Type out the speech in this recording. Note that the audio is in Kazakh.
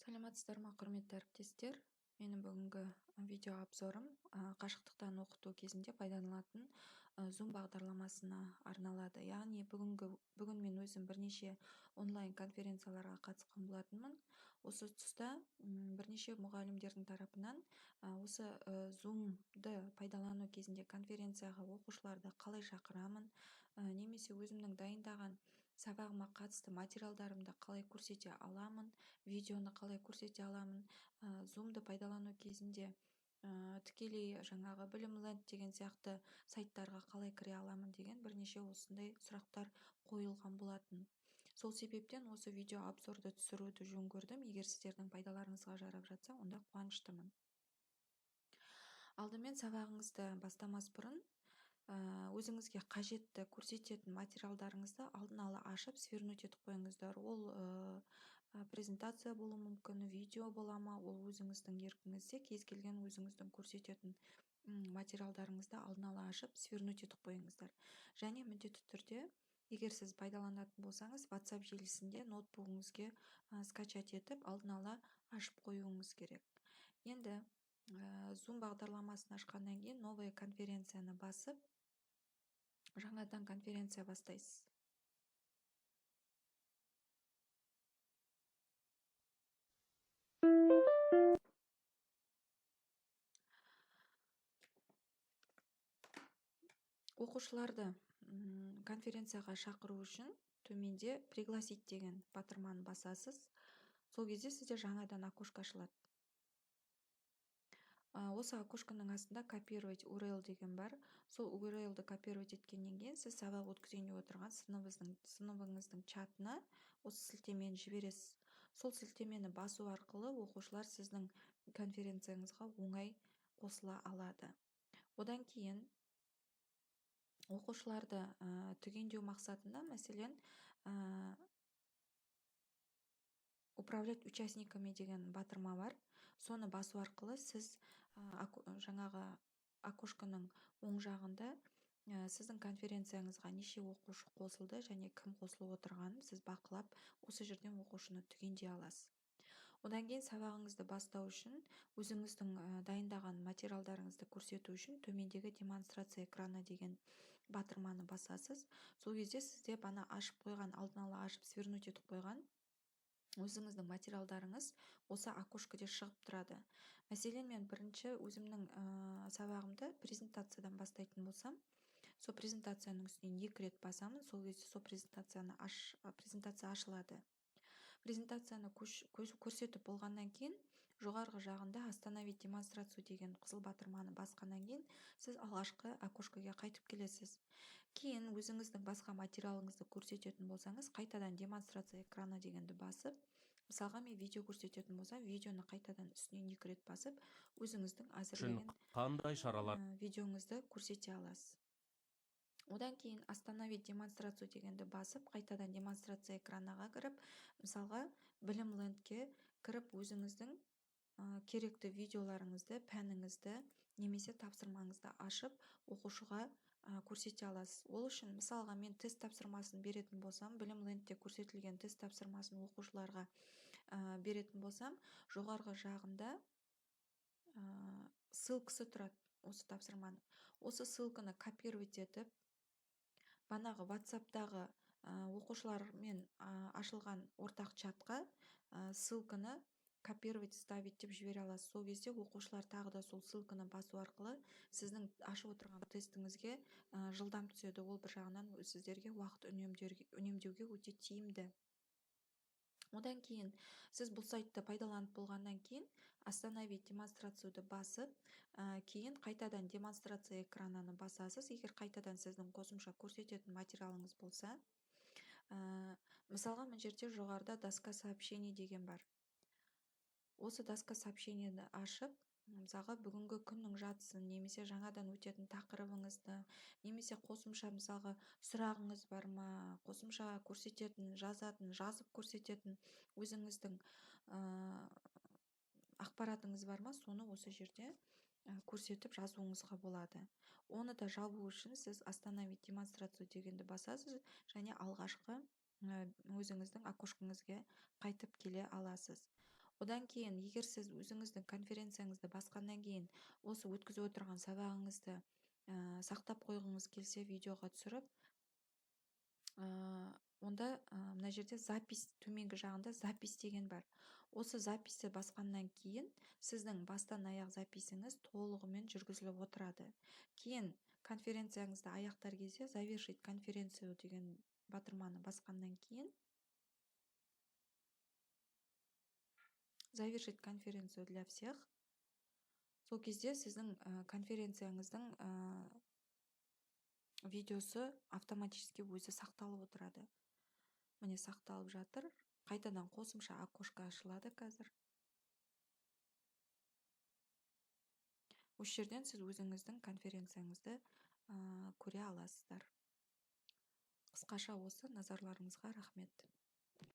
Саламатсыздар ма, құрметті әріптестер? Менің бүгінгі видео обзорым қашықтықтан оқыту кезінде пайдаланылатын Zoom бағдарламасына арналады. Яғни бүгін мен өзім бірнеше онлайн конференцияларға қатысқан болатынмын. Осы тұста бірнеше мұғалімдердің тарапынан осы Zoom-ды пайдалану кезінде конференцияға оқушыларды қалай шақырамын, немесе өзімнің дайындаған сабағыма қатысты материалдарымды қалай көрсете аламын, видеоны қалай көрсете аламын, Zoom-ды пайдалану кезінде тікелей жаңағы Білімленд деген сияқты сайттарға қалай кіре аламын деген бірнеше осындай сұрақтар қойылған болатын. Сол себептен осы видео обзорды түсіруді жөн көрдім. Егер сіздердің пайдаларыңызға жарап жатса, онда қуаныштымын. Алдымен сабағыңызды бастамас бұрын өзіңізге қажетті көрсететін материалдарыңызды алдын ала ашып свернуть етіп қойыңыздар. Ол презентация болуы мүмкін, видео бола ма, ол өзіңіздің еркіңізде. Кез келген өзіңіздің көрсететін материалдарыңызды алдын ала ашып свернуть етіп қойыңыздар. Және міндетті түрде, егер сіз пайдаланатын болсаңыз, WhatsApp желісінде ноутбугіңізге скачать етіп алдын ала ашып қоюыңыз керек. Енді Zoom бағдарламасын ашқаннан кейін новая конференцияны басып, жаңадан конференция бастайсыз. Оқушыларды конференцияға шақыру үшін төменде пригласить деген батырманы басасыз. Сол кезде сізде жаңадан окошко ашылады. Осы окошканың астында копировать URL деген бар. Сол URL-ді копировать еткеннен кейін сіз сабақ өткізейін деп отырған сыныбыңыздың чатына осы сілтемені жібересіз. Сол сілтемені басу арқылы оқушылар сіздің конференцияңызға оңай қосыла алады. Одан кейін оқушыларды түгендеу мақсатында, мәселен, управлять участниками деген батырма бар. Соны басу арқылы сіз жаңағы окошканың оң жағында сіздің конференцияңызға неше оқушы қосылды және кім қосылып отырғанын сіз бақылап, осы жерден оқушыны түгендей аласыз. Одан кейін сабағыңызды бастау үшін, өзіңіздің дайындаған материалдарыңызды көрсету үшін төмендегі демонстрация экраны деген батырманы басасыз. Сол кезде сізде бана ашып қойған, алдын ала ашып свернуть етіп қойған өзіңіздің материалдарыңыз осы окошкаде шығып тұрады. Мәселен, мен бірінші өзімнің сабағымды презентациядан бастайтын болсам, сол презентацияның үстінен 2 рет басамын, сол кезде сол презентация ашылады. Презентацияны көрсетіп болғаннан кейін, жоғарғы жағында остановить демонстрацию деген қызыл батырманы басқаннан кейін, сіз алғашқы окошкаға қайтып келесіз. Кейін өзіңіздің басқа материалыңызды көрсететін болсаңыз, қайтадан демонстрация экраны дегенді басып, мысалға мен видео көрсететін болсам, видеоны қайтадан үстінен 2 рет басып, өзіңіздің әзірлеген қандай шаралар видеоңызды көрсете аласыз. Одан кейін остановить демонстрацию дегенді басып, қайтадан демонстрация экранына кіріп, мысалға Білімлендке кіріп өзіңіздің керекті видеоларыңызды, пәніңізді немесе тапсырмаңызды ашып, оқушыға көрсете аласыз. Ол үшін, мысалға, мен тест тапсырмасын беретін болсам, Білімлендте көрсетілген тест тапсырмасын оқушыларға беретін болсам, жоғарғы жағында ссылкасы тұрады осы тапсырманы. Осы ссылканы копировать етіп, банағы WhatsApp-тағы оқушылармен ашылған ортақ чатқа ссылканы копировать ставить деп жібере аласыз. Сол кезде оқушылар тағы да сол ссылканы басу арқылы сіздің ашып отырған тестіңізге жылдам түседі. Ол бір жағынан сіздерге уақыт үнемдеуге өте тиімді. Одан кейін сіз бұл сайтты пайдаланып болғаннан кейін остановить демонстрацияды басып, кейін қайтадан демонстрация экранын басасыз. Егер қайтадан сіздің қосымша көрсететін материалыңыз болса, мысалға, мына жерде жоғарыда доска сообщений деген бар. Осы доска сообщениені ашып, мысалға, бүгінгі күннің жадысын немесе жаңадан өтетін тақырыбыңызды, немесе қосымша, мысалға, сұрағыңыз бар ма, қосымша көрсететін, жазып көрсететін өзіңіздің ақпаратыңыз бар ма, соны осы жерде көрсетіп жазуыңызға болады. Оны да жабу үшін сіз остановить демонстрацию дегенді басасыз және алғашқы өзіңіздің окошкаңызға қайтып келе аласыз. Одан кейін, егер сіз өзіңіздің конференцияңызды басқаннан кейін осы өткізіп отырған сабағыңызды сақтап қойғыңыз келсе, видеоға түсіріп, онда мына жерде запись, төменгі жағында запись деген бар. Осы записьті басқаннан кейін сіздің бастан аяқ записіңіз толығымен жүргізіліп отырады. Кейін конференцияңызды аяқтар кезде завершить конференцию деген батырманы басқаннан кейін завершить конференцию для всех. Сол кезде сіздің конференцияңыздың видеосы автоматически өзі сақталып отырады. Міне сақталып жатыр. Қайтадан қосымша окошко ашылады қазір. Осы жерден сіз өзіңіздің конференцияңызды көре аласыздар. Қысқаша осы, назарларыңызға рахмет.